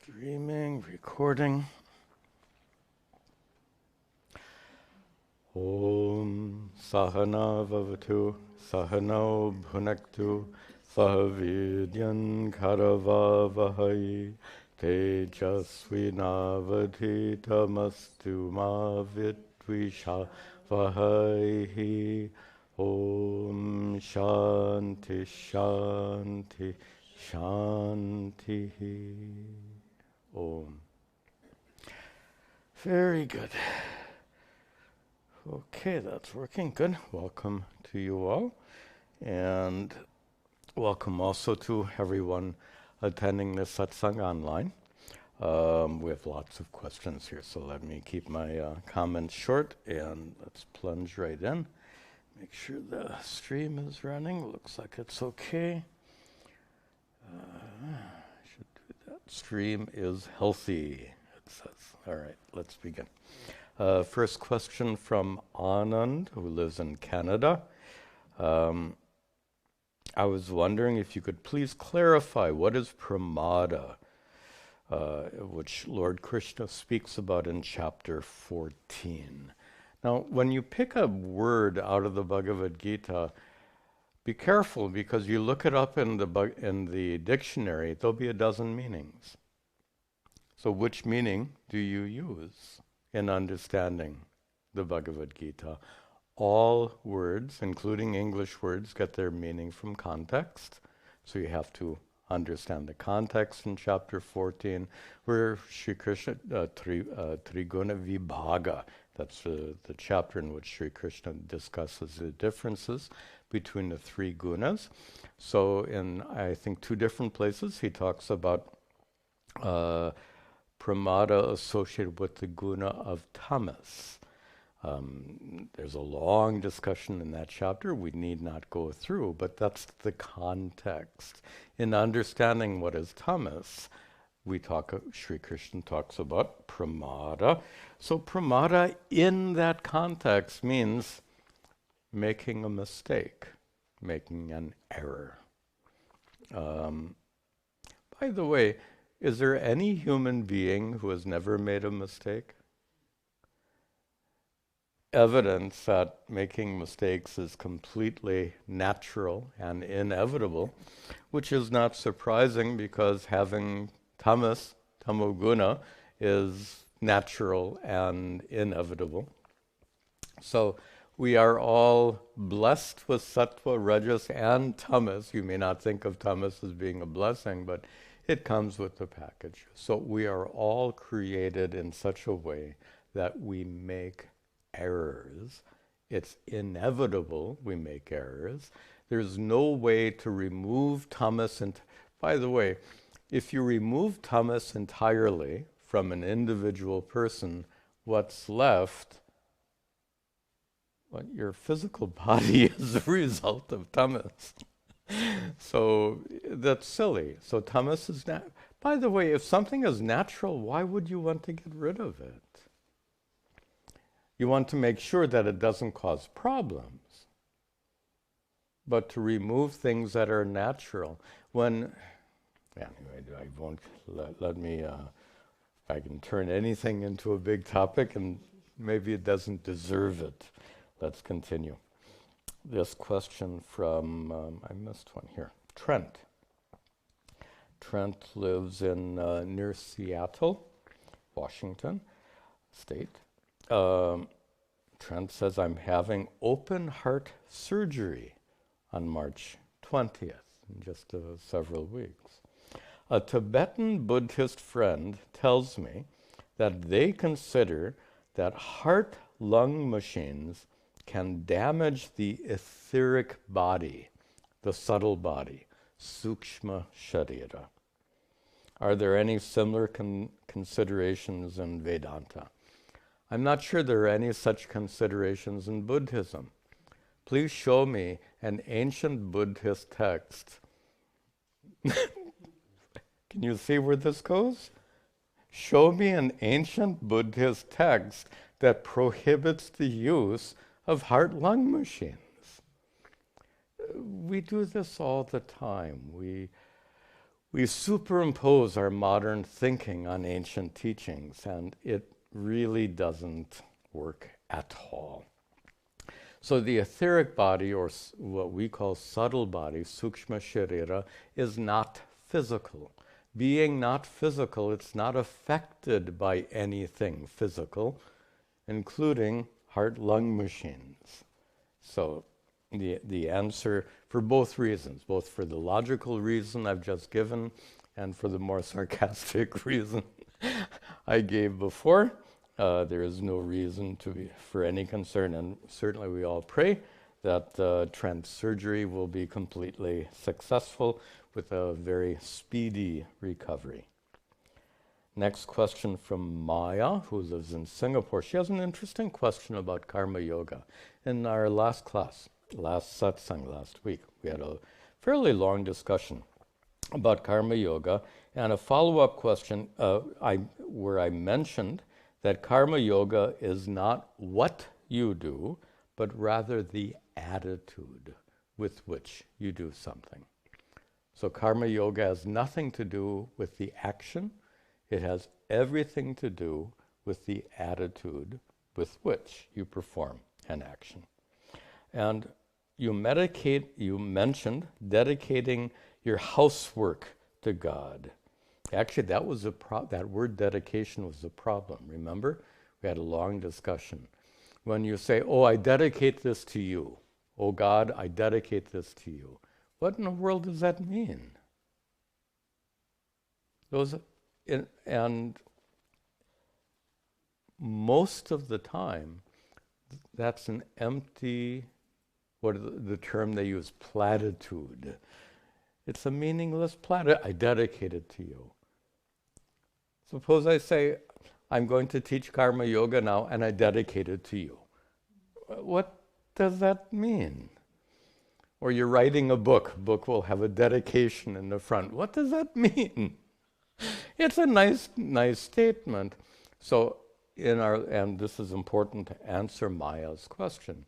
Streaming, recording. Om Sahana Vavatu Sahano Bhunaktu Sahavidyan Karavavahai Tejasvinavadhitamastu Ma Vitvishavahai. Om Shanti Shanti Shanti. Om. Very good. Okay, that's working. Good. Welcome to you all. And welcome also to everyone attending this satsang online. We have lots of questions here, so let me keep my comments short and let's plunge right in. Make sure the stream is running. Looks like it's okay. Should do that. Stream is healthy, it says. All right, let's begin. First question from Anand, who lives in Canada. I was wondering if you could please clarify what is pramada, which Lord Krishna speaks about in chapter 14. Now, when you pick a word out of the Bhagavad Gita, be careful, because you look it up in the dictionary, there'll be a dozen meanings. So which meaning do you use in understanding the Bhagavad Gita? All words, including English words, get their meaning from context. So you have to understand the context in chapter 14, where Sri Krishna, Triguna Vibhaga, that's the chapter in which Sri Krishna discusses the differences between the three gunas. So in, I think, two different places, he talks about pramada associated with the guna of tamas. There's a long discussion in that chapter we need not go through, but that's the context. In understanding what is tamas, Sri Krishna talks about pramada. So pramada in that context means making a mistake, making an error. By the way, is there any human being who has never made a mistake? Evidence that making mistakes is completely natural and inevitable, which is not surprising because having tamas, tamoguna, is natural and inevitable. So we are all blessed with sattva, rajas, and tamas. You may not think of tamas as being a blessing, but it comes with the package. So we are all created in such a way that we make errors. It's inevitable we make errors. There's no way to remove tamas. And by the way, if you remove tamas entirely from an individual person, what's left? Well, your physical body is the result of tamas. So that's silly. So tamas is not. By the way, if something is natural, why would you want to get rid of it? You want to make sure that it doesn't cause problems. But to remove things that are natural, anyway, I won't let me, I can turn anything into a big topic and maybe it doesn't deserve it. Let's continue. This question from, I missed one here, Trent. Trent lives in near Seattle, Washington State. Trent says, I'm having open heart surgery on March 20th, in just several weeks. A Tibetan Buddhist friend tells me that they consider that heart-lung machines can damage the etheric body, the subtle body, sukshma sharira. Are there any similar considerations in Vedanta? I'm not sure there are any such considerations in Buddhism. Please show me an ancient Buddhist text. Can you see where this goes? Show me an ancient Buddhist text that prohibits the use of heart-lung machines. We do this all the time. We we superimpose our modern thinking on ancient teachings, and it really doesn't work at all. So the etheric body, or what we call subtle body, sukshma sharira, is not physical. Being not physical, it's not affected by anything physical, including heart-lung machines. So the answer, for both reasons, both for the logical reason I've just given and for the more sarcastic reason I gave before, there is no reason for any concern, and certainly we all pray that trans surgery will be completely successful with a very speedy recovery. Next question from Maya, who lives in Singapore. She has an interesting question about karma yoga. In our last class, last satsang last week, we had a fairly long discussion about karma yoga, and a follow-up question where I mentioned that karma yoga is not what you do, but rather the attitude with which you do something. So karma yoga has nothing to do with the action. It has everything to do with the attitude with which you perform an action. And you mentioned dedicating your housework to God. Actually, that was that word dedication was a problem. Remember? We had a long discussion. When you say, oh, I dedicate this to you. Oh God, I dedicate this to you. What in the world does that mean? And most of the time, that's an empty, what is the term they use, platitude. It's a meaningless platitude. I dedicate it to you. Suppose I say, I'm going to teach karma yoga now, and I dedicate it to you. What does that mean? Or you're writing a book. Book will have a dedication in the front. What does that mean? It's a nice statement. So and this is important to answer Maya's question,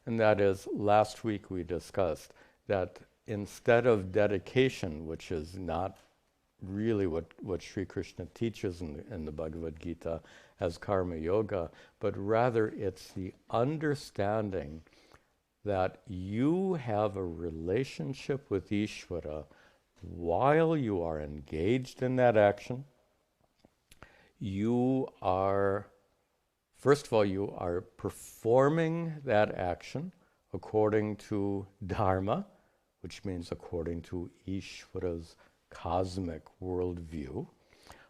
and that is, last week we discussed that instead of dedication, which is not really what Sri Krishna teaches in the Bhagavad Gita as karma yoga, but rather it's the understanding that you have a relationship with Ishvara while you are engaged in that action. You are, first of all, you are performing that action according to dharma, which means according to Ishvara's cosmic worldview.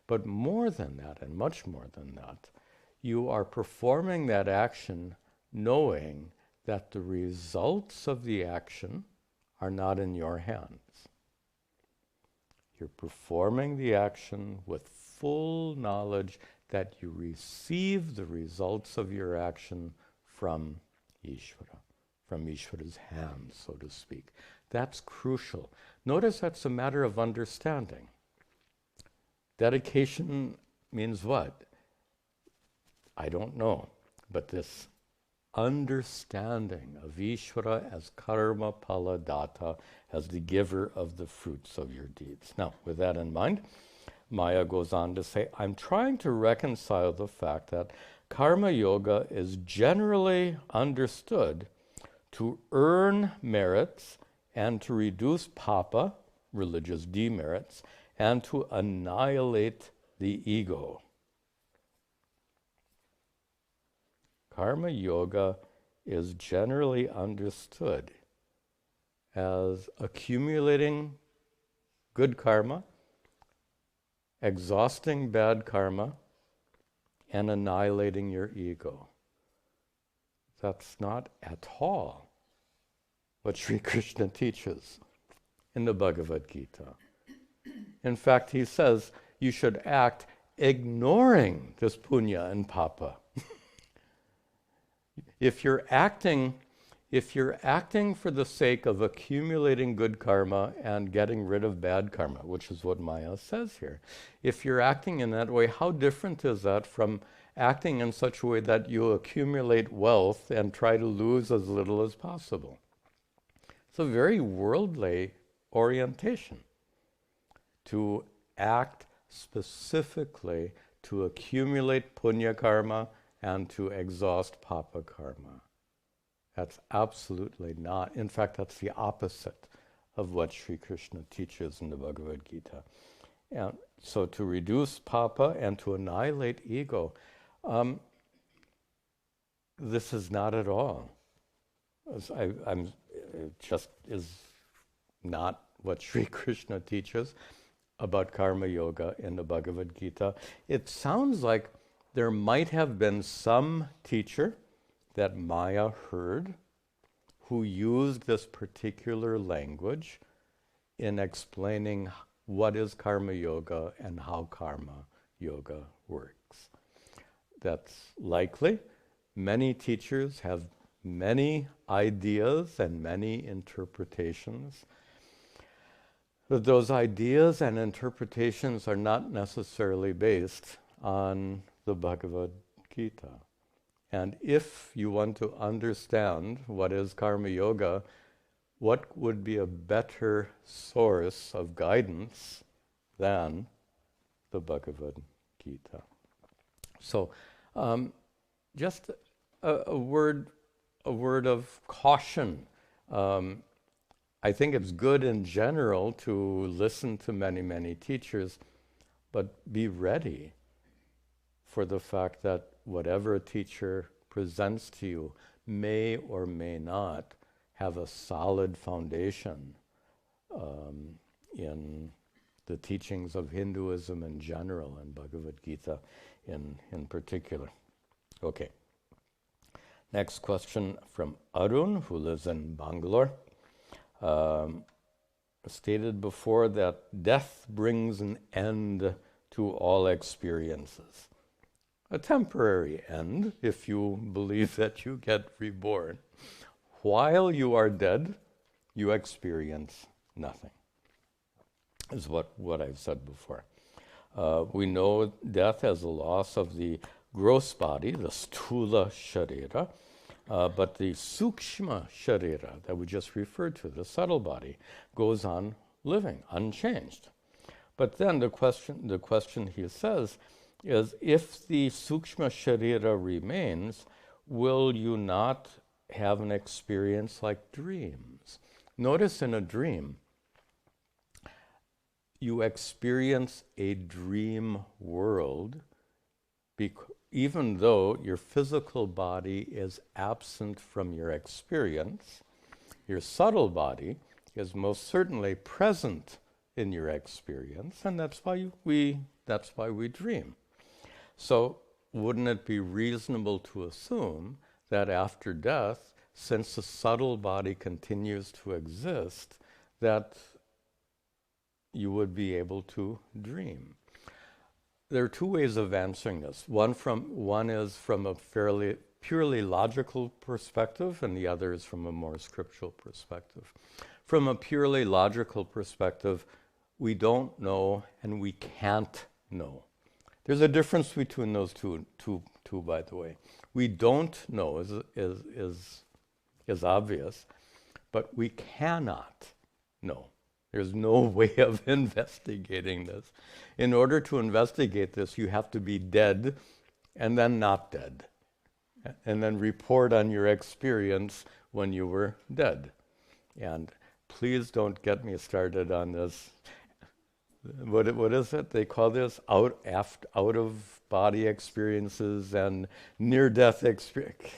But more than that, and much more than that, you are performing that action knowing that the results of the action are not in your hands. You're performing the action with full knowledge that you receive the results of your action from Ishvara, from Ishvara's hands, so to speak. That's crucial. Notice that's a matter of understanding. Dedication means what? I don't know. But this understanding of Ishvara as karma pala data, as the giver of the fruits of your deeds. Now, with that in mind, Maya goes on to say, I'm trying to reconcile the fact that karma yoga is generally understood to earn merits and to reduce papa, religious demerits, and to annihilate the ego. Karma yoga is generally understood as accumulating good karma, exhausting bad karma, and annihilating your ego. That's not at all what Sri Krishna teaches in the Bhagavad Gita. In fact, he says you should act ignoring this punya and papa. If you're acting for the sake of accumulating good karma and getting rid of bad karma, which is what Maya says here, if you're acting in that way, how different is that from acting in such a way that you accumulate wealth and try to lose as little as possible? It's a very worldly orientation. to act specifically to accumulate punya karma and to exhaust papa karma. That's absolutely not. In fact, that's the opposite of what Sri Krishna teaches in the Bhagavad Gita. And so to reduce papa and to annihilate ego, this is not at all. It just is not what Sri Krishna teaches about karma yoga in the Bhagavad Gita. It sounds like there might have been some teacher that Maya heard who used this particular language in explaining what is karma yoga and how karma yoga works. That's likely. Many teachers have many ideas and many interpretations. But those ideas and interpretations are not necessarily based on the Bhagavad Gita. And if you want to understand what is karma yoga, what would be a better source of guidance than the Bhagavad Gita? So, just a word of caution. I think it's good in general to listen to many, many teachers, but be ready for the fact that whatever a teacher presents to you may or may not have a solid foundation in the teachings of Hinduism in general and Bhagavad Gita in particular. Okay. Next question from Arun, who lives in Bangalore. Stated before that death brings an end to all experiences. A temporary end, if you believe that you get reborn. While you are dead, you experience nothing, is what I've said before. We know death as a loss of the gross body, the sthula sharira, but the sukshma sharira that we just referred to, the subtle body, goes on living, unchanged. But then the question he says is, if the sukshma sharira remains, will you not have an experience like dreams? Notice in a dream, you experience a dream world even though your physical body is absent from your experience. Your subtle body is most certainly present in your experience, and that's why we dream. So wouldn't it be reasonable to assume that after death, since the subtle body continues to exist, that you would be able to dream? There are two ways of answering this. One is from a fairly purely logical perspective, and the other is from a more scriptural perspective. From a purely logical perspective, we don't know and we can't know. There's a difference between those two, by the way. We don't know is obvious, but we cannot know. There's no way of investigating this. In order to investigate this, you have to be dead and then not dead, and then report on your experience when you were dead. And please don't get me started on this. What is it? They call this out of body experiences and near-death experience.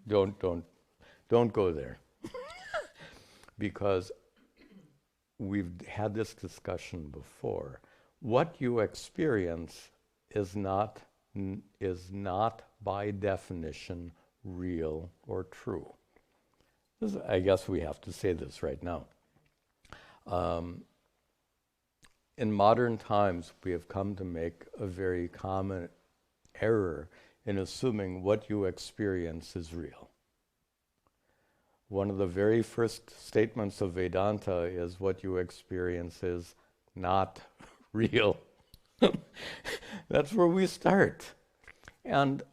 Don't go there, because we've had this discussion before. What you experience is not by definition real or true. I guess we have to say this right now. In modern times, we have come to make a very common error in assuming what you experience is real. One of the very first statements of Vedanta is what you experience is not real. That's where we start. And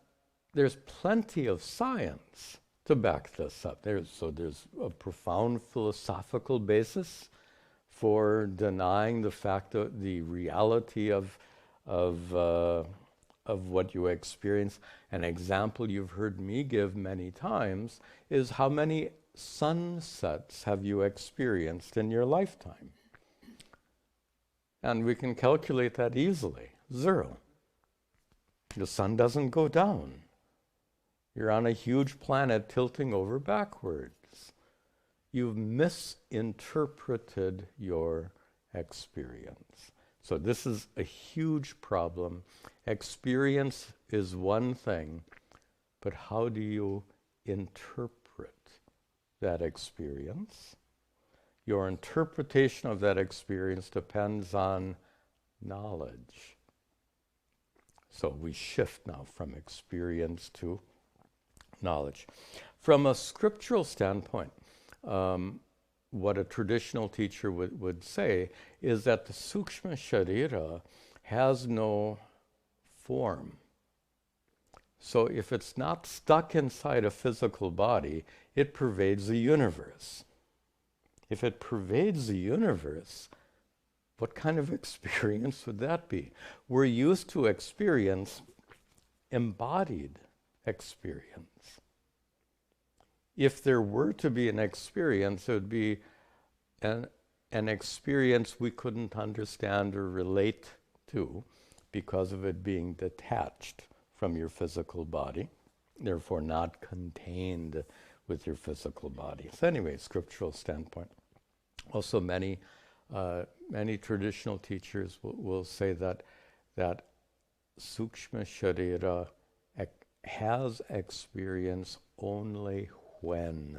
there's plenty of science to back this up. There's a profound philosophical basis for denying the fact that the reality of what you experience. An example you've heard me give many times is how many sunsets have you experienced in your lifetime? And we can calculate that easily. 0. The sun doesn't go down. You're on a huge planet tilting over backwards. You've misinterpreted your experience. So this is a huge problem. Experience is one thing, but how do you interpret that experience? Your interpretation of that experience depends on knowledge. So we shift now from experience to knowledge. From a scriptural standpoint, what a traditional teacher would say is that the sukshma sharira has no form. So if it's not stuck inside a physical body, it pervades the universe. If it pervades the universe, what kind of experience would that be? We're used to experience embodied experience. If there were to be an experience, it would be an experience we couldn't understand or relate to because of it being detached from your physical body, therefore not contained with your physical body. So anyway, scriptural standpoint. Also many traditional teachers will say that sukshma sharira has experience only when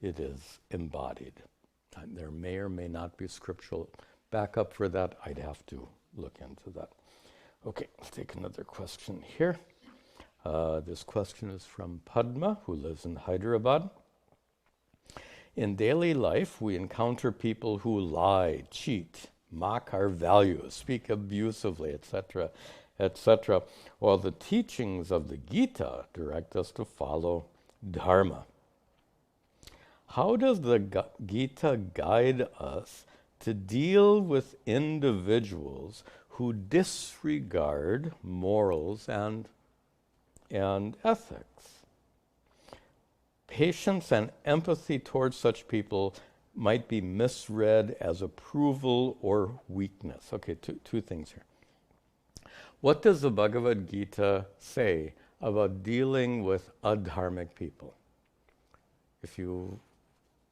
it is embodied. And there may or may not be scriptural backup for that. I'd have to look into that. Okay, let's take another question here. This question is from Padma, who lives in Hyderabad. In daily life, we encounter people who lie, cheat, mock our values, speak abusively, etc., etc., while the teachings of the Gita direct us to follow dharma. How does the Gita guide us to deal with individuals who disregard morals and ethics? Patience and empathy towards such people might be misread as approval or weakness. Okay, two things here. What does the Bhagavad Gita say about dealing with adharmic people? If you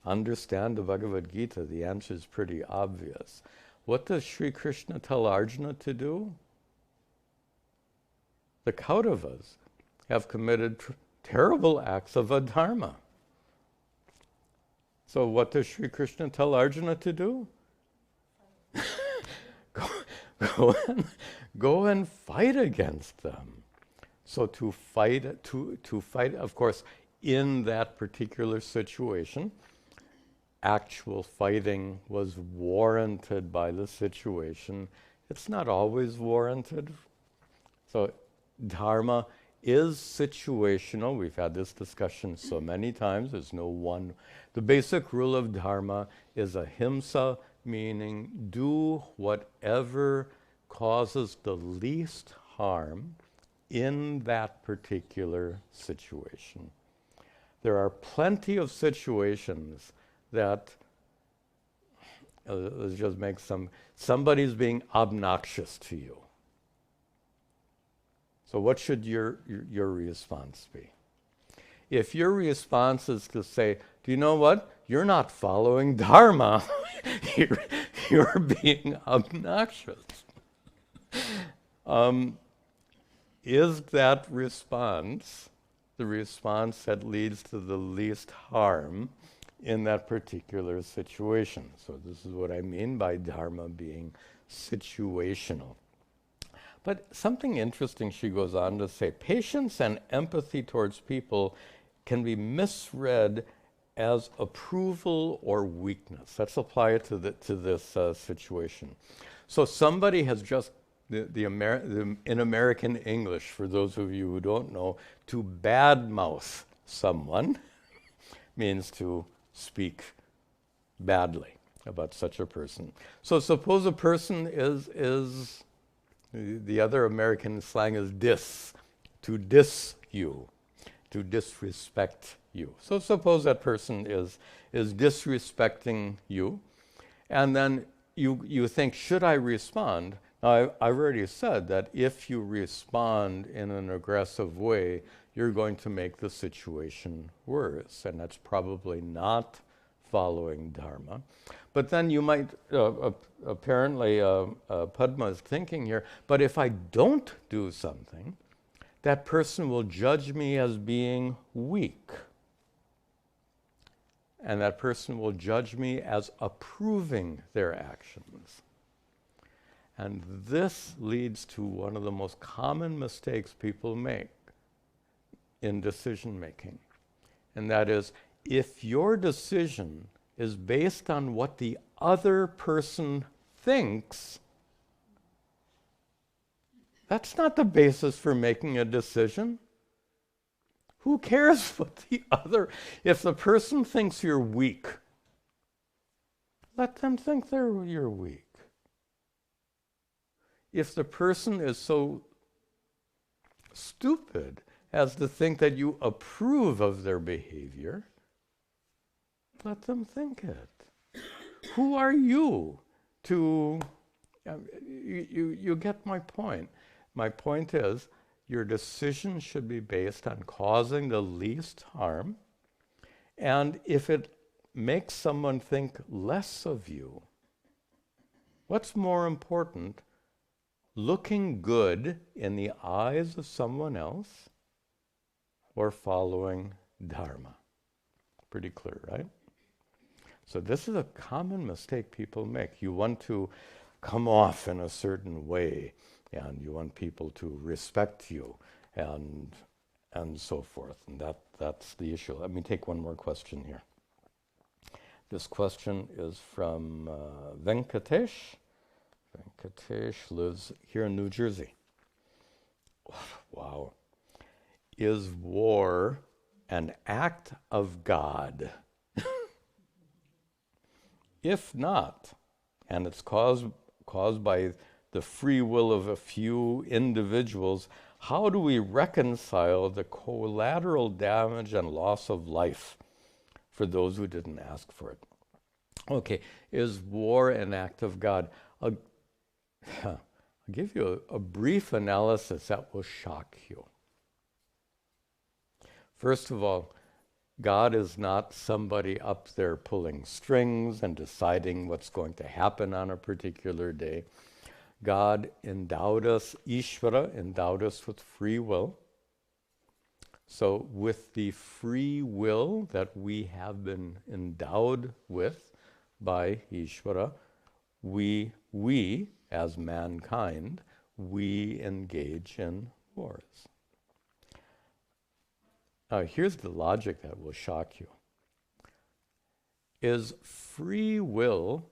understand the Bhagavad Gita, the answer is pretty obvious. What does Sri Krishna tell Arjuna to do? The Kauravas have committed terrible acts of adharma. So what does Sri Krishna tell Arjuna to do? Go and fight against them. So to fight, of course, in that particular situation, actual fighting was warranted by the situation. It's not always warranted. So dharma is situational. We've had this discussion so many times. There's no one. The basic rule of dharma is ahimsa, meaning do whatever causes the least harm in that particular situation. There are plenty of situations that, let's just make somebody's being obnoxious to you. So what should your response be? If your response is to say, do you know what? You're not following dharma. you're being obnoxious. Is that response the response that leads to the least harm in that particular situation? So this is what I mean by dharma being situational. But something interesting she goes on to say, patience and empathy towards people can be misread as approval or weakness. Let's apply it to this situation. So somebody has just, in American English, for those of you who don't know, to badmouth someone means to speak badly about such a person. So suppose a person is the other American slang is to diss you, to disrespect you. So suppose that person is disrespecting you, and then you think, should I respond? Now, I've already said that if you respond in an aggressive way, you're going to make the situation worse, and that's probably not following dharma. But then you might, apparently Padma is thinking here, but if I don't do something, that person will judge me as being weak. And that person will judge me as approving their actions. And this leads to one of the most common mistakes people make in decision making. And that is, if your decision is based on what the other person thinks, that's not the basis for making a decision. Who cares what the other... If the person thinks you're weak, let them think you're weak. If the person is so stupid as to think that you approve of their behavior, let them think it. Who are you to... You get my point. My point is, your decision should be based on causing the least harm, and if it makes someone think less of you, what's more important, looking good in the eyes of someone else or following dharma? Pretty clear, right? So this is a common mistake people make. You want to come off in a certain way, and you want people to respect you, and so forth. And that's the issue. Let me take one more question here. This question is from Venkatesh. Venkatesh lives here in New Jersey. Wow. Is war an act of God? If not, and it's caused by the free will of a few individuals, how do we reconcile the collateral damage and loss of life for those who didn't ask for it? Okay, is war an act of God? I'll give you a brief analysis that will shock you. First of all, God is not somebody up there pulling strings and deciding what's going to happen on a particular day. God endowed us, Ishvara endowed us with free will. So with the free will that we have been endowed with by Ishvara, we as mankind, we engage in wars. Here's the logic that will shock you. Is free will...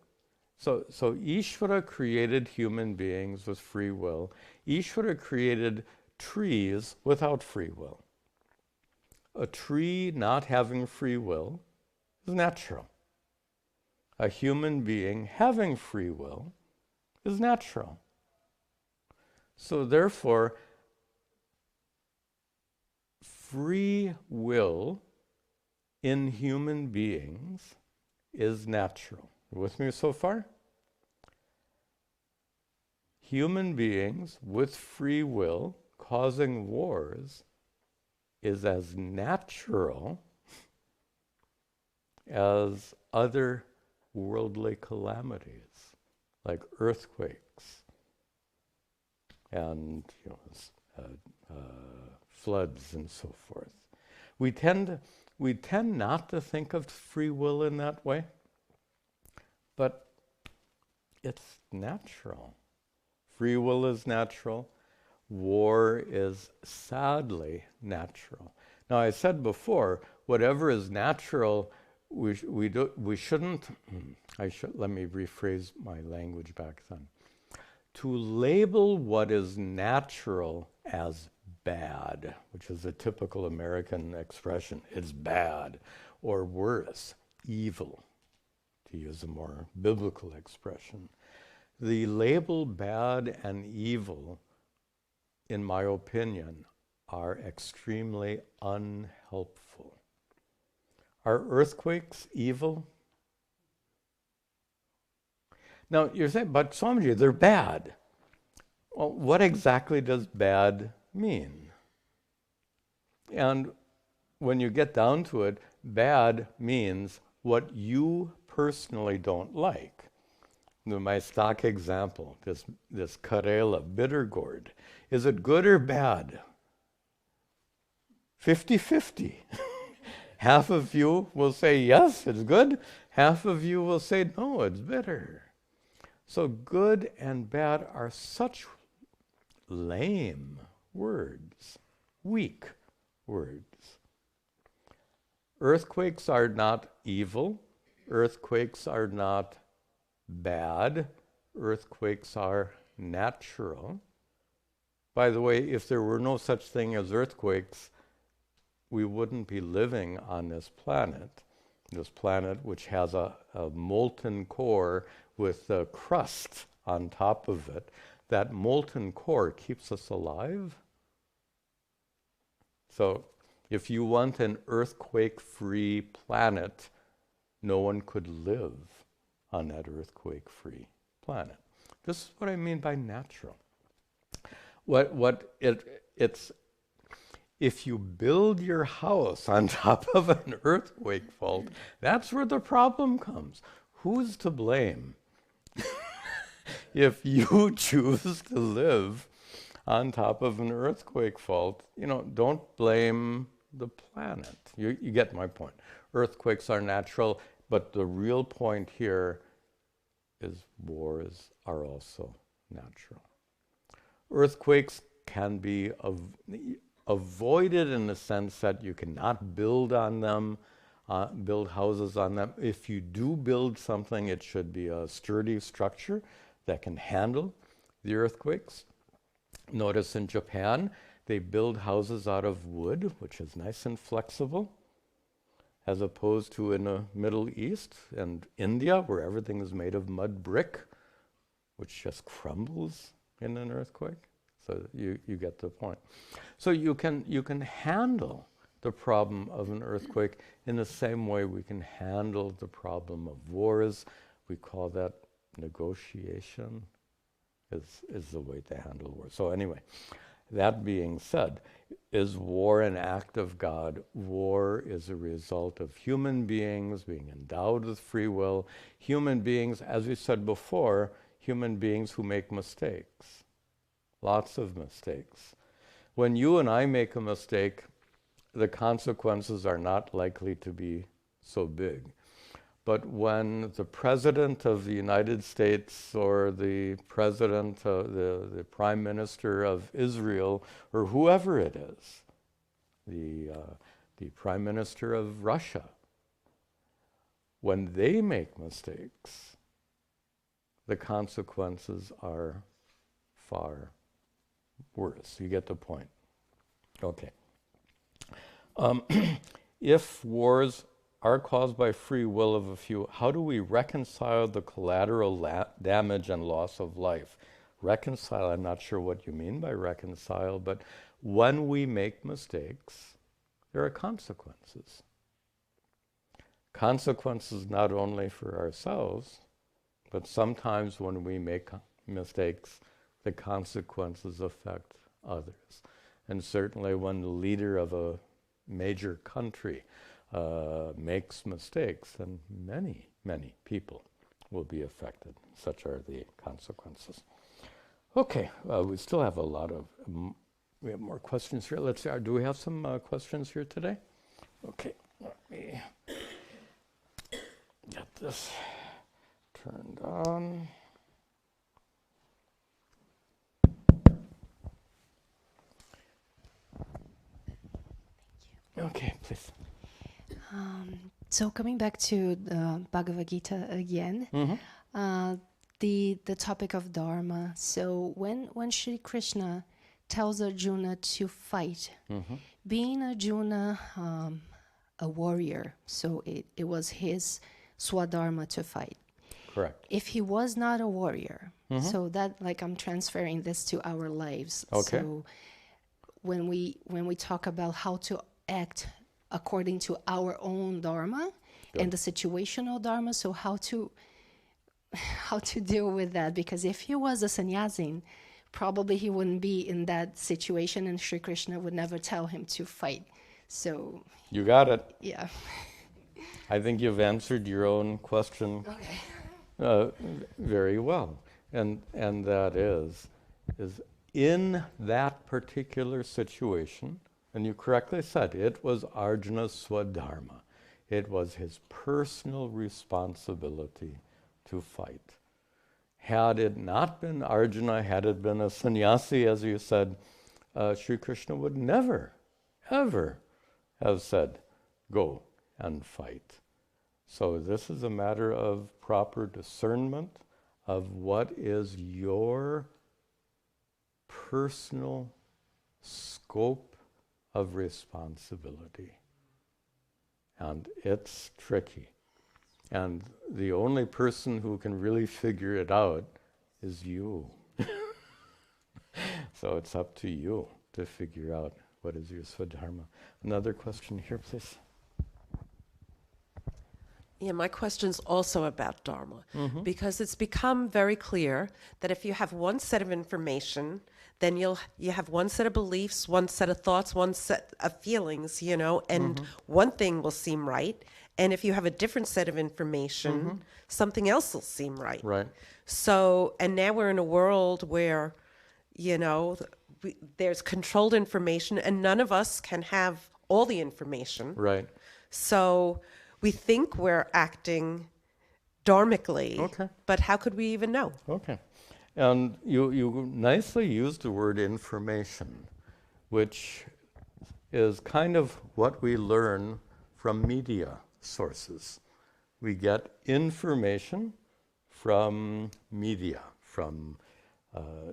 So Ishvara created human beings with free will. Ishvara created trees without free will. A tree not having free will is natural. A human being having free will is natural. So therefore, free will in human beings is natural. You with me so far? Human beings with free will causing wars is as natural as other worldly calamities, like earthquakes and floods and so forth. We tend not to think of free will in that way, but it's natural. Free will is natural. War is sadly natural. Now, I said before, whatever is natural, we shouldn't. Let me rephrase my language back then. To label what is natural as bad, which is a typical American expression, it's bad, or worse, evil. to use a more biblical expression. The label bad and evil, in my opinion, are extremely unhelpful. Are earthquakes evil? Now, you're saying, but Swamiji, they're bad. Well, what exactly does bad mean? And when you get down to it, bad means what you personally don't like. My stock example, this Karela, bitter gourd, is it good or bad? 50-50. Half of you will say, yes, it's good. Half of you will say, no, it's bitter. So good and bad are such lame words, weak words. Earthquakes are not evil. Earthquakes are not bad. Earthquakes are natural. By the way, if there were no such thing as earthquakes, we wouldn't be living on this planet which has a molten core with a crust on top of it. That molten core keeps us alive. So if you want an earthquake-free planet, no one could live on that earthquake-free planet. This is what I mean by natural. It's if you build your house on top of an earthquake fault, that's where the problem comes. Who's to blame? If you choose to live on top of an earthquake fault, don't blame the planet. You get my point. Earthquakes are natural, but the real point here is wars are also natural. Earthquakes can be avoided in the sense that you cannot build on them, build houses on them. If you do build something, it should be a sturdy structure that can handle the earthquakes. Notice in Japan, they build houses out of wood, which is nice and flexible, as opposed to in the Middle East and India, where everything is made of mud brick, which just crumbles in an earthquake. So you get the point. So you can handle the problem of an earthquake in the same way we can handle the problem of wars. We call that negotiation is the way to handle war. So anyway, that being said, is war an act of God? War is a result of human beings being endowed with free will. Human beings, as we said before, human beings who make mistakes. Lots of mistakes. When you and I make a mistake, the consequences are not likely to be so big. But when the President of the United States or the President, the Prime Minister of Israel, or whoever it is, the Prime Minister of Russia, when they make mistakes, the consequences are far worse. You get the point. Okay. If wars are caused by free will of a few, how do we reconcile the collateral damage and loss of life? Reconcile, I'm not sure what you mean by reconcile, but when we make mistakes, there are consequences. Consequences not only for ourselves, but sometimes when we make mistakes, the consequences affect others. And certainly when the leader of a major country makes mistakes, then many, many people will be affected. Such are the consequences. Okay, we still have a lot of, we have more questions here. Let's see, do we have some questions here today? Okay, let me get this turned on. Okay, please. So coming back to the Bhagavad Gita again, the topic of dharma. So when Sri Krishna tells Arjuna to fight, being Arjuna a warrior, so it was his swadharma to fight. Correct. If he was not a warrior, so that, like, I'm transferring this to our lives. Okay. So when we talk about how to act according to our own dharma and the situational dharma, so how to deal with that, because if he was a sannyasin, probably he wouldn't be in that situation, and Sri Krishna would never tell him to fight. So You got it. yeah. I think you've answered your own question very well. And that is in that particular situation, and you correctly said, it was Arjuna's swadharma. It was his personal responsibility to fight. Had it not been Arjuna, had it been a sannyasi, as you said, Sri Krishna would never, ever have said, go and fight. So this is a matter of proper discernment of what is your personal scope of responsibility. And it's tricky. And the only person who can really figure it out is you. So it's up to you to figure out what is your swadharma. Another question here, please. Yeah, my question's also about dharma, because it's become very clear that if you have one set of information, then you have one set of beliefs, one set of thoughts, one set of feelings, and one thing will seem right. And if you have a different set of information, something else will seem right. Right. So, and now we're in a world where, there's controlled information, and none of us can have all the information. Right. So we think we're acting dharmically, but how could we even know? Okay. And you nicely used the word information, which is kind of what we learn from media sources. We get information from media, from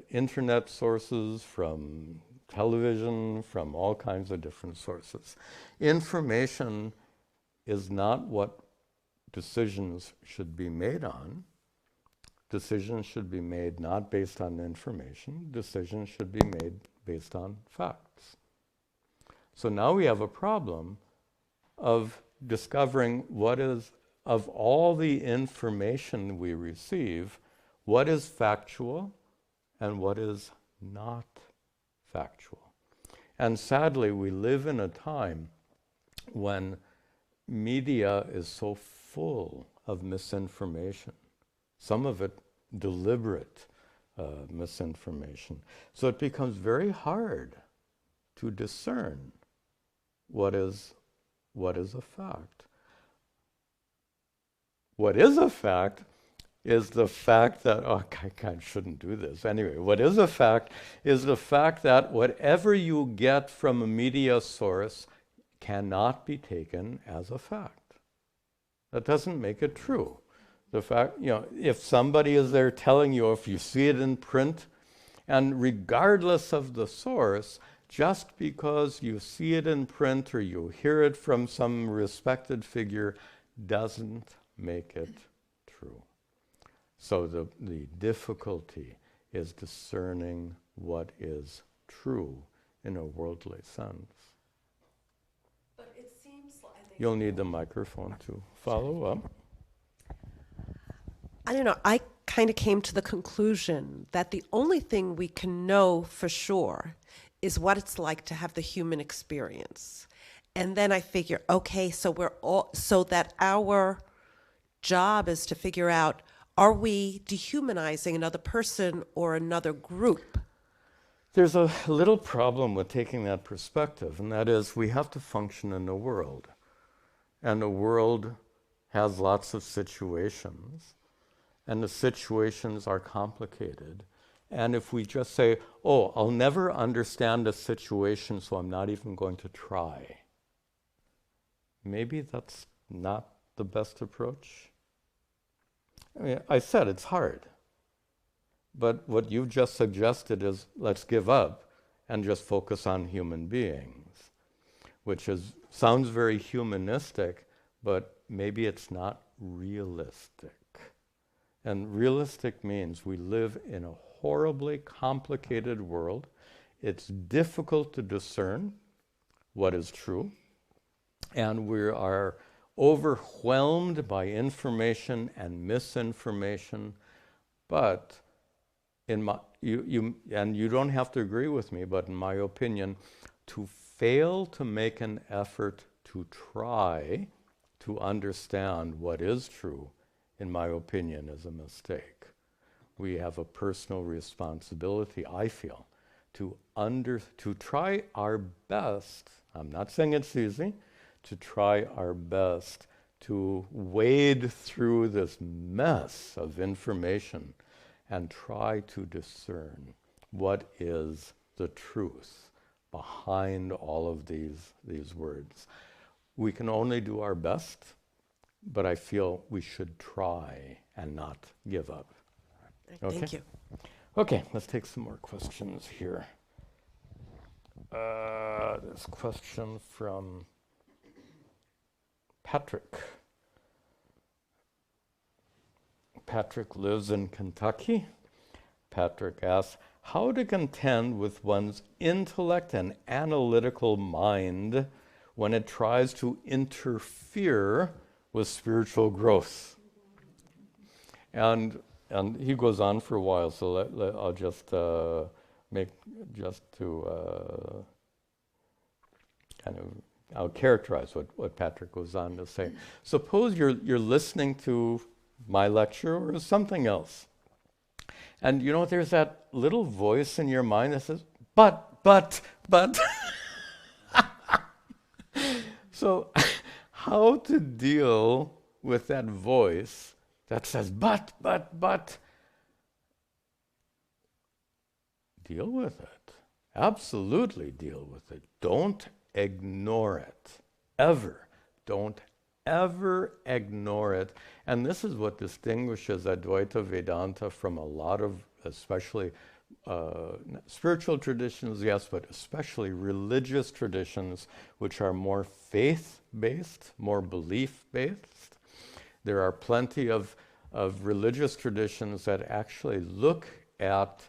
internet sources, from television, from all kinds of different sources. Information is not what decisions should be made on. Decisions should be made not based on information. Decisions should be made based on facts. So now we have a problem of discovering what is, of all the information we receive, what is factual and what is not factual. And sadly, we live in a time when media is so full of misinformation, some of it deliberate misinformation. So it becomes very hard to discern what is a fact. What is a fact is the fact that, I shouldn't do this. Anyway, what is a fact is the fact that whatever you get from a media source cannot be taken as a fact. That doesn't make it true. The fact, if somebody is there telling you, if you see it in print, and regardless of the source, just because you see it in print or you hear it from some respected figure doesn't make it true. So the difficulty is discerning what is true in a worldly sense. But it seems like You'll need the microphone to follow up. I don't know, I kind of came to the conclusion that the only thing we can know for sure is what it's like to have the human experience. And then I figure, okay, so that our job is to figure out, are we dehumanizing another person or another group? There's a little problem with taking that perspective, and that is we have to function in the world. And the world has lots of situations, and the situations are complicated. And if we just say, I'll never understand a situation, so I'm not even going to try, maybe that's not the best approach. I mean, I said it's hard. But what you've just suggested is let's give up and just focus on human beings, which sounds very humanistic, but maybe it's not realistic. And realistic means we live in a horribly complicated world. It's difficult to discern what is true, and we are overwhelmed by information and misinformation. But in my, you don't have to agree with me, but in my opinion, to fail to make an effort to try to understand what is true, in my opinion, is a mistake. We have a personal responsibility, I feel, to try our best. I'm not saying it's easy, to try our best to wade through this mess of information and try to discern what is the truth behind all of these words. We can only do our best, but I feel we should try and not give up. Okay? Thank you. Okay, let's take some more questions here. This question from Patrick. Patrick lives in Kentucky. Patrick asks, how to contend with one's intellect and analytical mind when it tries to interfere with spiritual growth? And he goes on for a while, so I'll just I'll characterize what Patrick goes on to say. Suppose you're listening to my lecture or something else, and you know there's that little voice in your mind that says, but. So how to deal with that voice that says, but. Deal with it. Absolutely deal with it. Don't ignore it. Ever. Don't ever ignore it. And this is what distinguishes Advaita Vedanta from a lot of, especially spiritual traditions, yes, but especially religious traditions, which are more faith-based, more belief-based. There are plenty of religious traditions that actually look at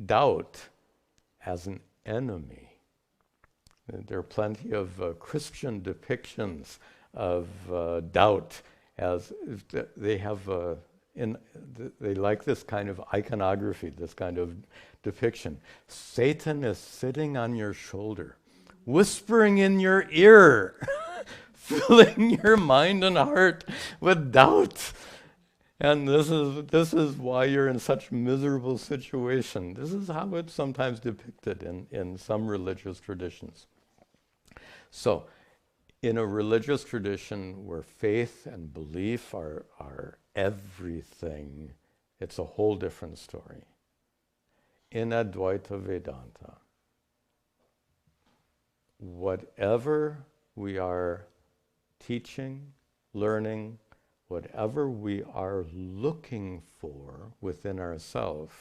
doubt as an enemy. There are plenty of Christian depictions of doubt as they have they like this kind of iconography, this kind of depiction. Satan is sitting on your shoulder, whispering in your ear, filling your mind and heart with doubt. And this is why you're in such miserable situation. This is how it's sometimes depicted in some religious traditions. So, in a religious tradition where faith and belief are everything, it's a whole different story. In Advaita Vedanta, whatever we are teaching, learning, whatever we are looking for within ourselves,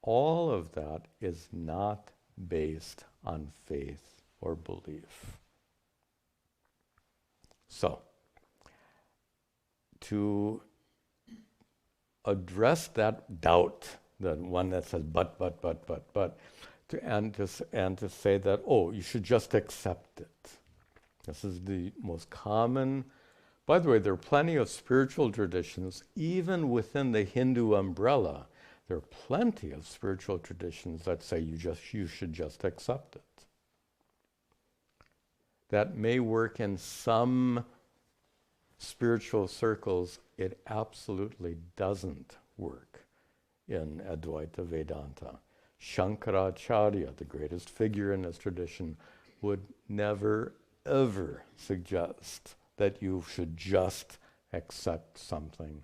all of that is not based on faith or belief. So, to address that doubt, the one that says but, and to say that, oh, you should just accept it. This is the most common. By the way, there are plenty of spiritual traditions, even within the Hindu umbrella. There are plenty of spiritual traditions that say you should just accept it. That may work in some spiritual circles. It absolutely doesn't work in Advaita Vedanta. Shankaracharya, the greatest figure in this tradition, would never, ever suggest that you should just accept something.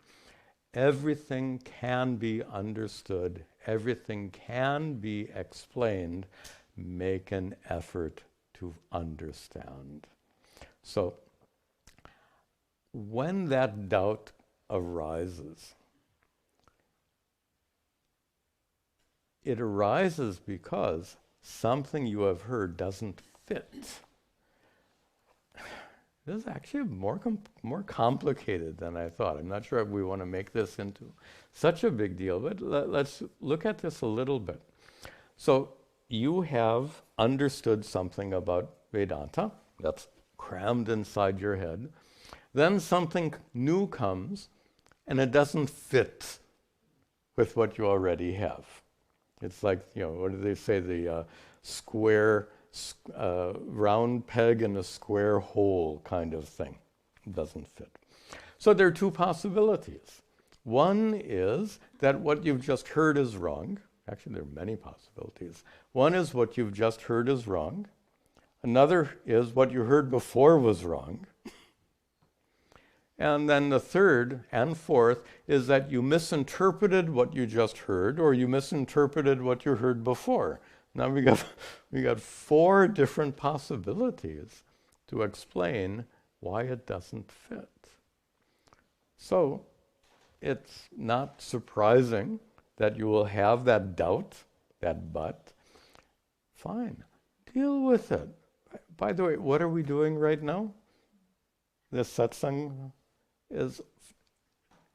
Everything can be understood, everything can be explained. Make an effort to understand. So, when that doubt arises, it arises because something you have heard doesn't fit. This is actually more complicated than I thought. I'm not sure if we want to make this into such a big deal, but let's look at this a little bit. So you have understood something about Vedanta. That's crammed inside your head. Then something new comes, and it doesn't fit with what you already have. It's like, what do they say, the round peg in a square hole kind of thing. It doesn't fit. So there are two possibilities. One is that what you've just heard is wrong. Actually, there are many possibilities. One is what you've just heard is wrong. Another is what you heard before was wrong. And then the third and fourth is that you misinterpreted what you just heard, or you misinterpreted what you heard before. Now we got 4 different possibilities to explain why it doesn't fit. So it's not surprising that you will have that doubt, that but. Fine, deal with it. By the way, what are we doing right now? This satsang is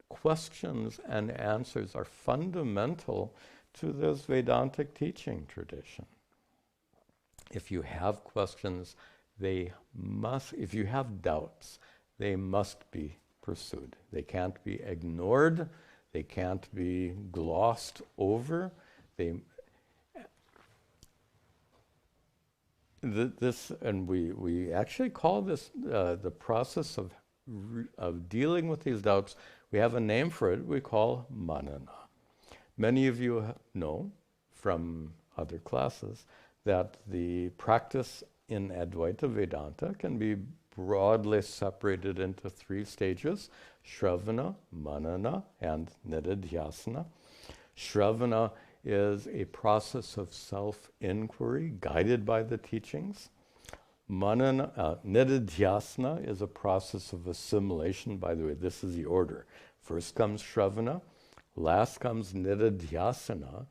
questions and answers are fundamental to this Vedantic teaching tradition. If you have questions, if you have doubts, they must be pursued. They can't be ignored. They can't be glossed over. We actually call this the process of dealing with these doubts. We have a name for it. We call manana. Many of you know from other classes that the practice in Advaita Vedanta can be broadly separated into 3 stages: Shravana, Manana, and Nididhyasana. Shravana is a process of self-inquiry guided by the teachings. Nididhyasana is a process of assimilation. By the way, this is the order. First comes Shravana, last comes Nididhyasana,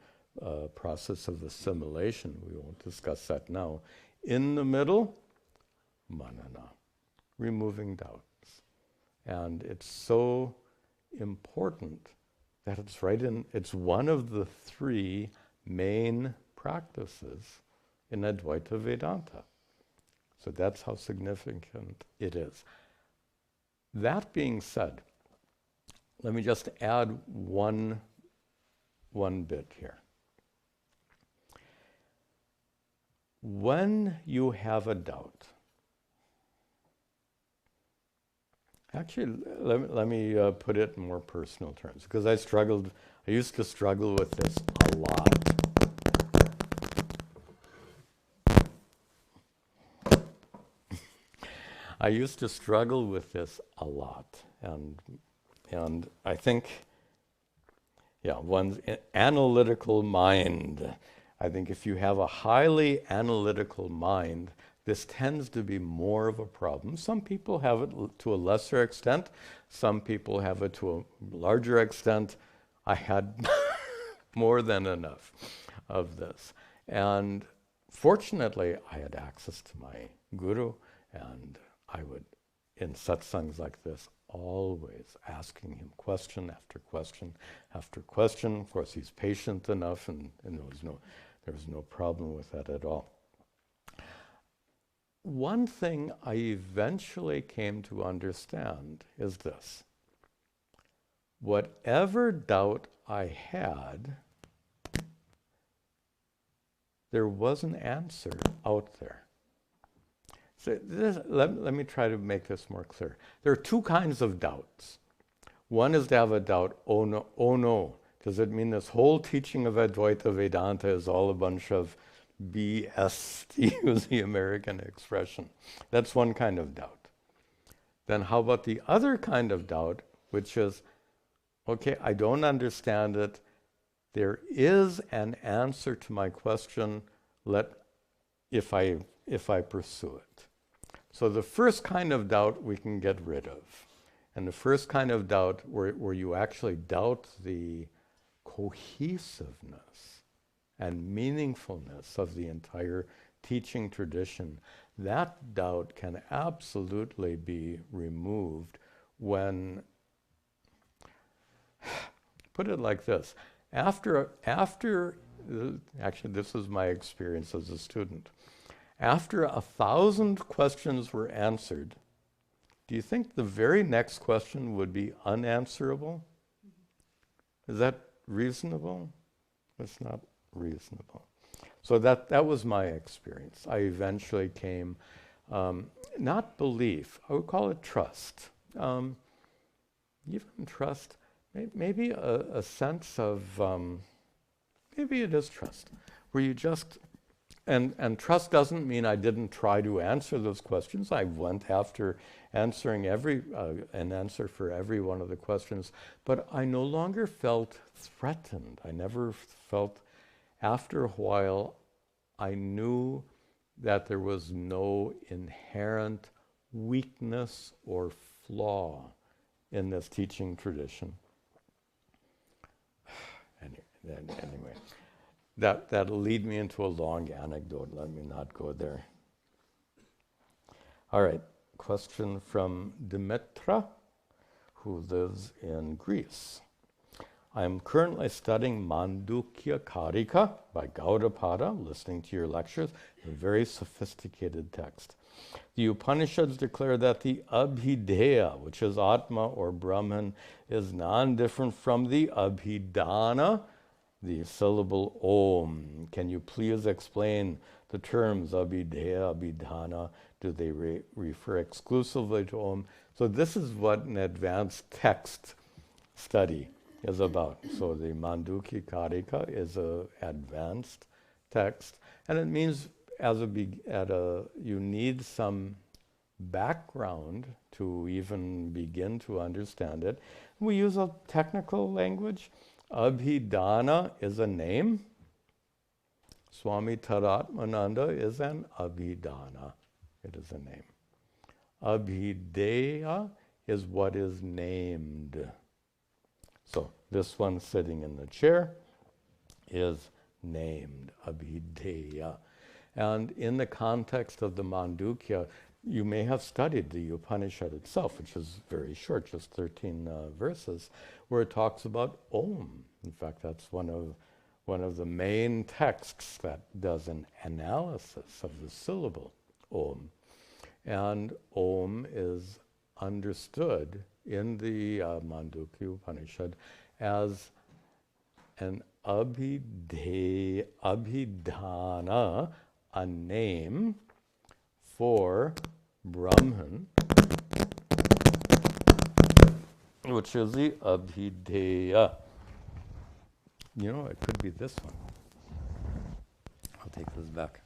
process of assimilation. We won't discuss that now. In the middle, Manana, removing doubts. And it's so important that it's one of the 3 main practices in Advaita Vedanta. So that's how significant it is. That being said, let me just add one bit here. When you have a doubt, actually, let me put it in more personal terms, because I used to struggle with this a lot. I used to struggle with this a lot, and I think, one's analytical mind. I think if you have a highly analytical mind, this tends to be more of a problem. Some people have it to a lesser extent. Some people have it to a larger extent. I had more than enough of this. And fortunately, I had access to my guru, and I would, in satsangs like this, always asking him question after question after question. Of course, he's patient enough, and there was no problem with that at all. One thing I eventually came to understand is this: whatever doubt I had, there was an answer out there. So let me try to make this more clear. There are 2 kinds of doubts. One is to have a doubt, oh no, does it mean this whole teaching of Advaita Vedanta is all a bunch of BS, to use the American expression? That's one kind of doubt. Then how about the other kind of doubt, which is, okay, I don't understand it. There is an answer to my question, if I pursue it. So the first kind of doubt we can get rid of. And the first kind of doubt where you actually doubt the cohesiveness and meaningfulness of the entire teaching tradition, that doubt can absolutely be removed when, put it like this, after actually this is my experience as a student, after 1,000 questions were answered, do you think the very next question would be unanswerable? Is that reasonable? It's not reasonable. So that was my experience. I eventually came, not belief, I would call it trust. Even trust, maybe a sense of, maybe it is trust, where you just, and trust doesn't mean I didn't try to answer those questions. I went after answering an answer for every one of the questions, but I no longer felt threatened. I never felt, after a while, I knew that there was no inherent weakness or flaw in this teaching tradition. Anyway, that'll lead me into a long anecdote. Let me not go there. All right, question from Dimitra, who lives in Greece. I am currently studying Mandukya Karika by Gaudapada, listening to your lectures, a very sophisticated text. The Upanishads declare that the abhideya, which is Atma or Brahman, is non-different from the abhidana, the syllable Om. Can you please explain the terms abhideya, abhidana? Do they refer exclusively to Om? So this is what an advanced text study is about. So the Mandukya Karika is an advanced text, and it means you need some background to even begin to understand it. We use a technical language. Abhidana is a name. Swami Tadatmananda is an abhidana. It is a name. Abhideya is what is named. So this one sitting in the chair is named abhideya. And in the context of the Mandukya, you may have studied the Upanishad itself, which is very short, just 13 verses, where it talks about Om. In fact, that's one of the main texts that does an analysis of the syllable Om. And Om is understood in the Mandukya Upanishad as an abhidana, a name for Brahman, which is the abhideya. You know, it could be this one. I'll take this back.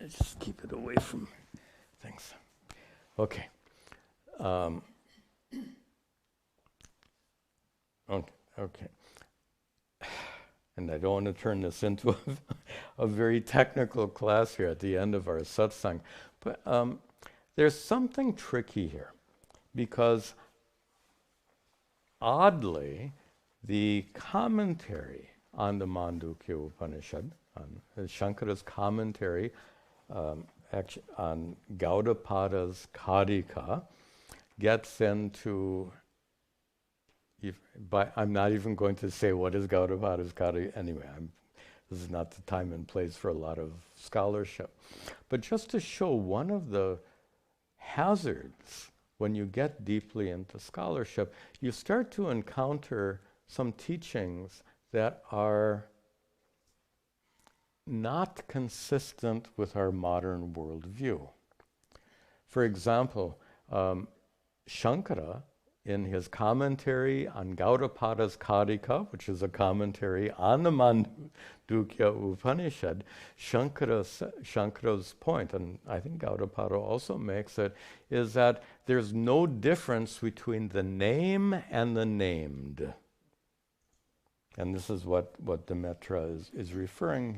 Just keep it away from things. Okay. Okay. And I don't want to turn this into a very technical class here at the end of our satsang. But there's something tricky here, because oddly, the commentary on the Mandukya Upanishad, on Shankara's commentary on Gaudapada's Karika, gets into, I'm not even going to say what is Gaudapada's Karika anyway. This is not the time and place for a lot of scholarship. But just to show one of the hazards when you get deeply into scholarship, you start to encounter some teachings that are not consistent with our modern worldview. For example, Shankara, in his commentary on Gaudapada's Karika, which is a commentary on the Mandukya Upanishad, Shankara's point, and I think Gaudapada also makes it, is that there's no difference between the name and the named. And this is what Dimitra is referring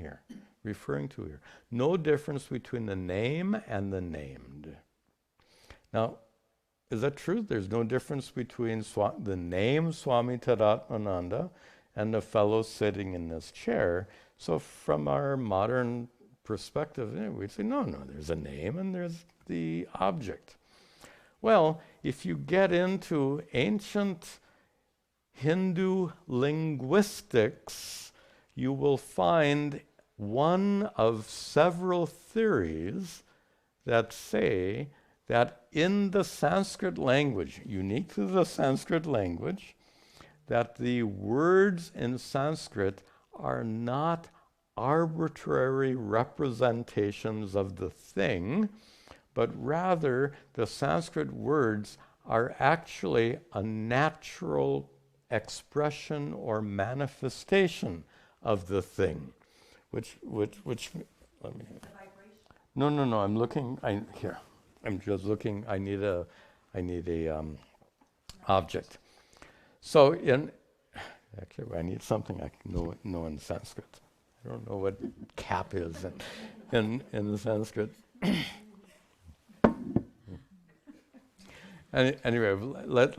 to here. No difference between the name and the named. Now, is that true? There's no difference between the name Swami Tadatmananda and the fellow sitting in this chair. So from our modern perspective, we'd say, no, there's a name and there's the object. Well, if you get into ancient Hindu linguistics, you will find one of several theories that say that in the Sanskrit language, unique to the Sanskrit language, that the words in Sanskrit are not arbitrary representations of the thing, but rather the Sanskrit words are actually a natural expression or manifestation of the thing, which let me. No, I'm looking. Here, I'm just looking. I need a object. So actually, I need something I can know in Sanskrit. I don't know what cap is in the Sanskrit. Anyway, let's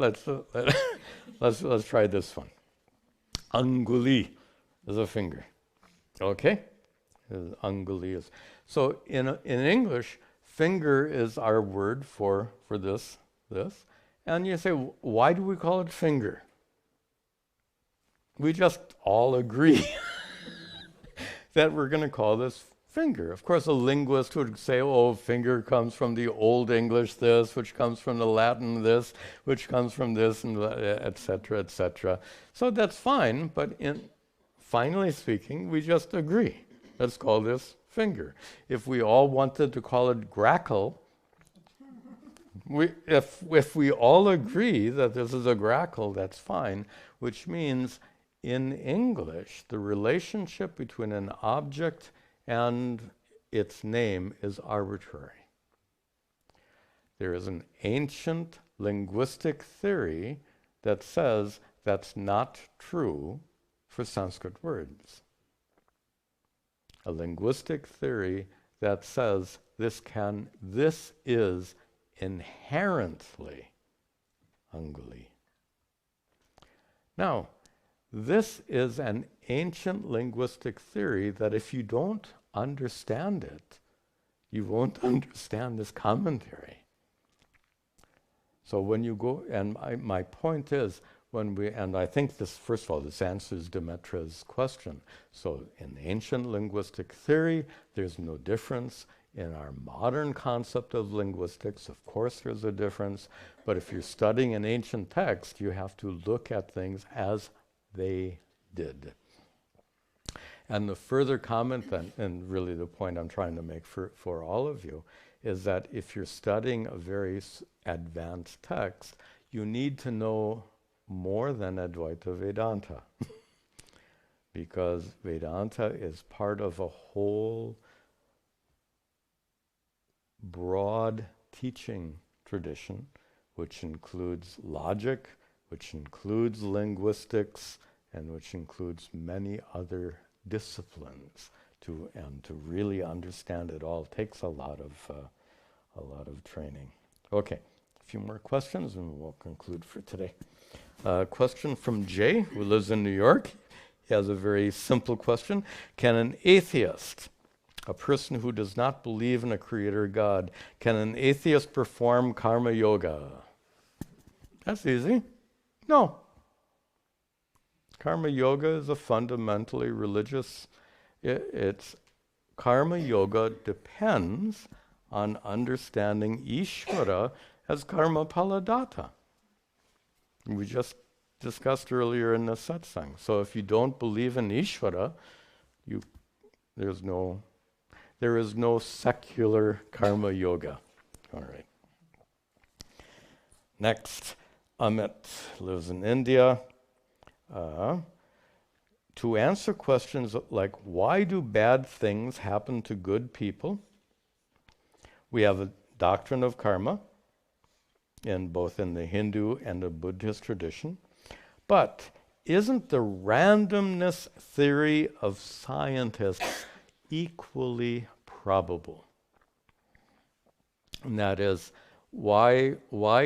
try this one. Anguli is a finger. Okay, anguli is. So in English, finger is our word for this, and you say, why do we call it finger? We just all agree that we're going to call this finger. Of course, a linguist would say, oh, finger comes from the Old English this, which comes from the Latin this, which comes from this, and et cetera, et cetera. So that's fine, but finally speaking, we just agree. Let's call this finger. If we all wanted to call it grackle, if we all agree that this is a grackle, that's fine, which means in English, the relationship between an object and its name is arbitrary. There is an ancient linguistic theory that says that's not true for Sanskrit words. A linguistic theory that says this is inherently anguli. Now, this is an ancient linguistic theory that if you don't understand it, you won't understand this commentary. So when you go, and my point is, and I think this, first of all, this answers Demetra's question. So in ancient linguistic theory, there's no difference. In our modern concept of linguistics, of course there's a difference, but if you're studying an ancient text, you have to look at things as they did. And the further comment then, and really the point I'm trying to make for all of you, is that if you're studying a very advanced text, you need to know more than Advaita Vedanta. Because Vedanta is part of a whole broad teaching tradition, which includes logic, which includes linguistics, and which includes many other disciplines. To really understand it all takes a lot of training. Okay, a few more questions and we'll conclude for today. Question from Jay, who lives in New York. He has a very simple question. Can an atheist, a person who does not believe in a creator God, can an atheist perform karma yoga? That's easy. No. Karma yoga is a fundamentally religious, it's karma yoga depends on understanding Ishvara as karma paladata. We just discussed earlier in the Satsang. So if you don't believe in Ishvara, there is no secular karma yoga. All right. Next, Amit lives in India. To answer questions like, why do bad things happen to good people? We have a doctrine of karma, both in the Hindu and the Buddhist tradition. But isn't the randomness theory of scientists equally probable? And that is, why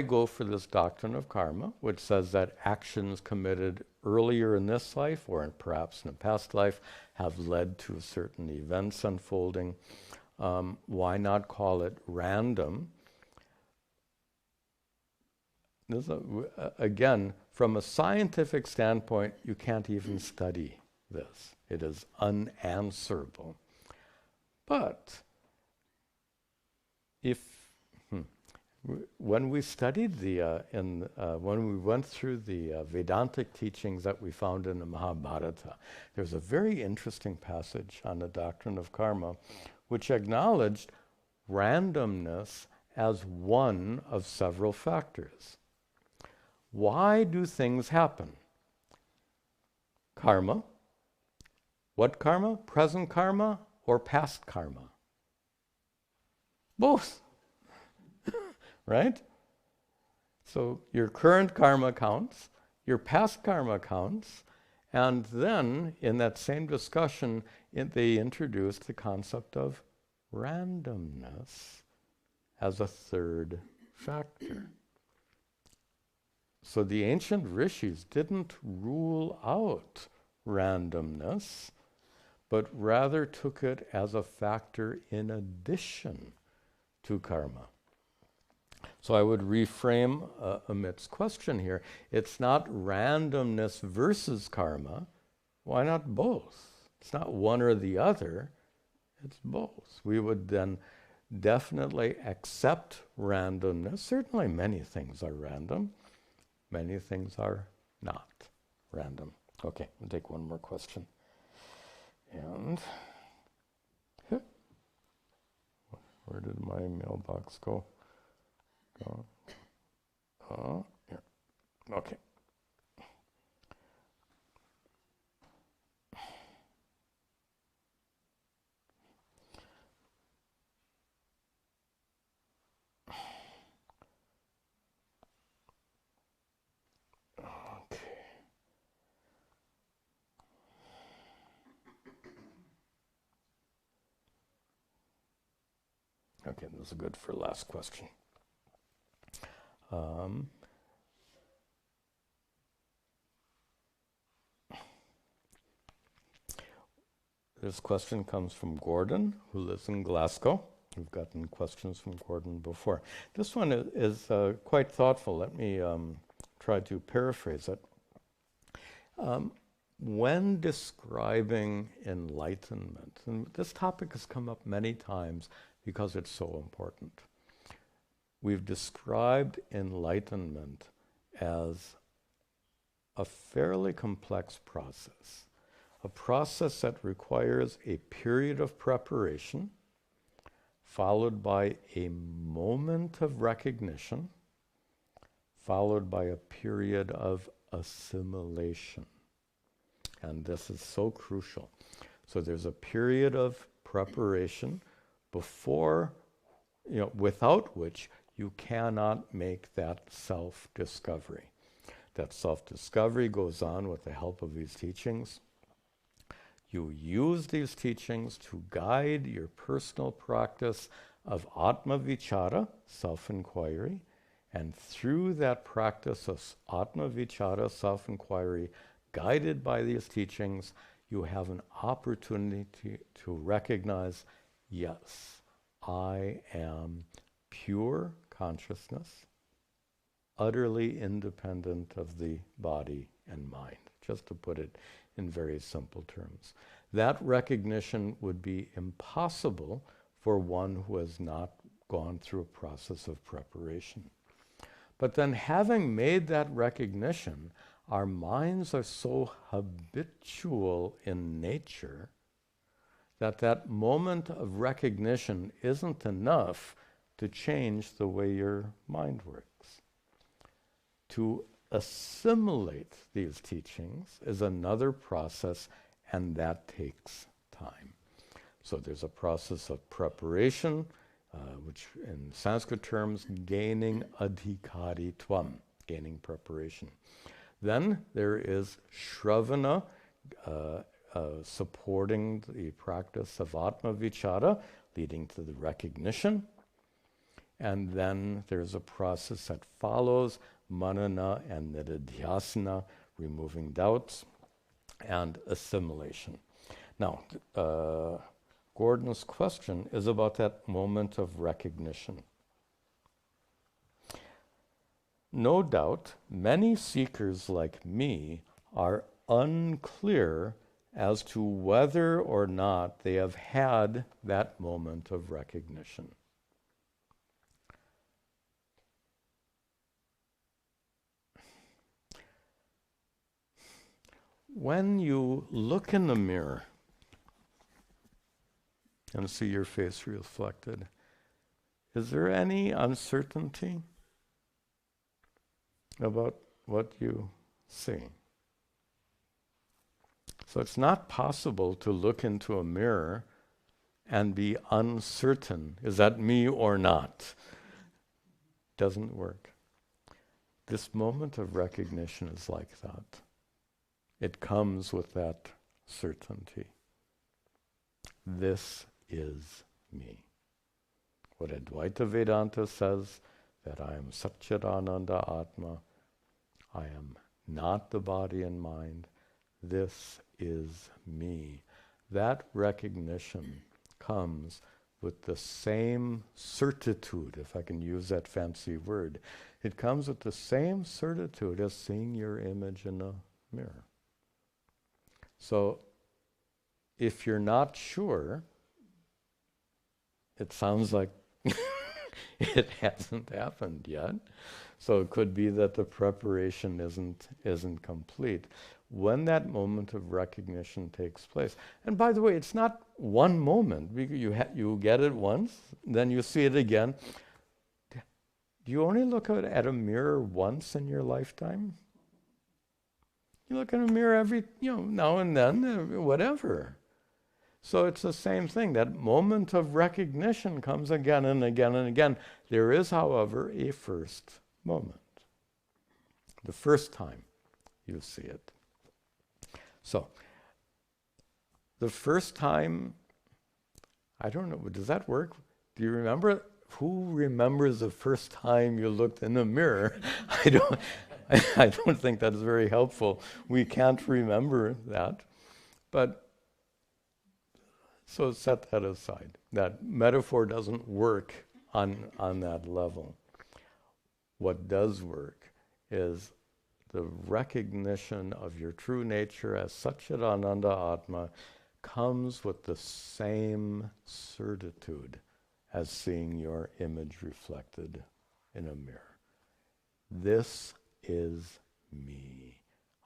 go for this doctrine of karma, which says that actions committed earlier in this life or perhaps in a past life have led to certain events unfolding. Why not call it random? Again, from a scientific standpoint, you can't even study this. It is unanswerable. But when we studied when we went through the Vedantic teachings that we found in the Mahabharata, there's a very interesting passage on the doctrine of karma, which acknowledged randomness as one of several factors. Why do things happen? Karma. What karma? Present karma or past karma? Both. Right? So your current karma counts, your past karma counts, and then in that same discussion, they introduced the concept of randomness as a third factor. So the ancient rishis didn't rule out randomness, but rather took it as a factor in addition to karma. So I would reframe Amit's question here. It's not randomness versus karma. Why not both? It's not one or the other. It's both. We would then definitely accept randomness. Certainly many things are random. Many things are not random. Okay, we'll take one more question. And where did my mailbox go? Here. Okay. Okay, this is good for last question. This question comes from Gordon, who lives in Glasgow. We've gotten questions from Gordon before. This one is quite thoughtful. Let me try to paraphrase it. When describing enlightenment, and this topic has come up many times because it's so important. We've described enlightenment as a fairly complex process, a process that requires a period of preparation, followed by a moment of recognition, followed by a period of assimilation. And this is so crucial. So there's a period of preparation before, without which you cannot make that self-discovery. That self-discovery goes on with the help of these teachings. You use these teachings to guide your personal practice of Atma Vichara, self-inquiry, and through that practice of Atma Vichara, self-inquiry, guided by these teachings, you have an opportunity to recognize, yes, I am pure consciousness, utterly independent of the body and mind, just to put it in very simple terms. That recognition would be impossible for one who has not gone through a process of preparation. But then having made that recognition, our minds are so habitual in nature that that moment of recognition isn't enough to change the way your mind works. To assimilate these teachings is another process, and that takes time. So there's a process of preparation, which in Sanskrit terms, gaining adhikaritvam, gaining preparation. Then there is shravana, supporting the practice of Atma Vichara, leading to the recognition. And then there's a process that follows, manana and nididhyasana, removing doubts, and assimilation. Now, Gordon's question is about that moment of recognition. No doubt, many seekers like me are unclear as to whether or not they have had that moment of recognition. When you look in the mirror and see your face reflected, is there any uncertainty about what you see? So it's not possible to look into a mirror and be uncertain. Is that me or not? Doesn't work. This moment of recognition is like that. It comes with that certainty. This is me. What Advaita Vedanta says, that I am Satchidananda Atma, I am not the body and mind, this is me. That recognition comes with the same certitude, if I can use that fancy word. It comes with the same certitude as seeing your image in a mirror. So, if you're not sure, it sounds like it hasn't happened yet. So it could be that the preparation isn't complete. When that moment of recognition takes place, and by the way, it's not one moment. You get it once, then you see it again. Do you only look at a mirror once in your lifetime? You look in a mirror every, now and then, whatever. So it's the same thing. That moment of recognition comes again and again and again. There is, however, a first moment. The first time you see it. So, the first time, I don't know, does that work? Do you remember? Who remembers the first time you looked in the mirror? I don't think that's very helpful. We can't remember that. But so set that aside. That metaphor doesn't work on that level. What does work is the recognition of your true nature as Satchidananda Atma comes with the same certitude as seeing your image reflected in a mirror. This is me.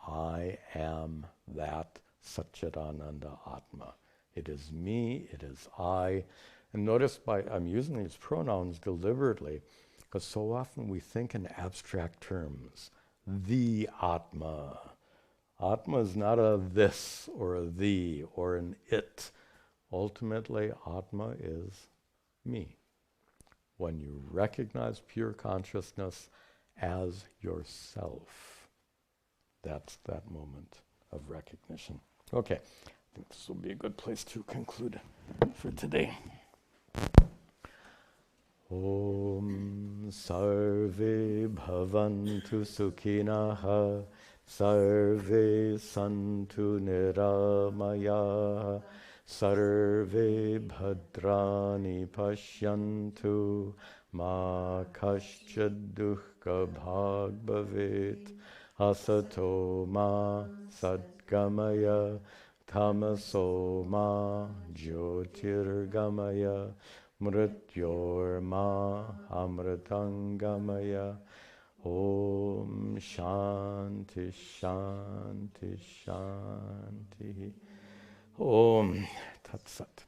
I am that Satchidananda Atma. It is me, it is I. And notice I'm using these pronouns deliberately because so often we think in abstract terms. The Atma. Atma is not a this or a thee or an it. Ultimately, Atma is me. When you recognize pure consciousness as yourself, that's that moment of recognition. Okay, I think this will be a good place to conclude for today. Om Sarve Bhavantu Sukhinaha Sarve Santu Niramaya Sarve Bhadrani Pashyantu Ma Kaschad Dukkha Bhag Bhavet Asato Ma Sadgamaya Tamaso Ma Jyotirgamaya Mrityor Ma Amritangamaya Om Shanti Shanti Shanti Om Tat Sat.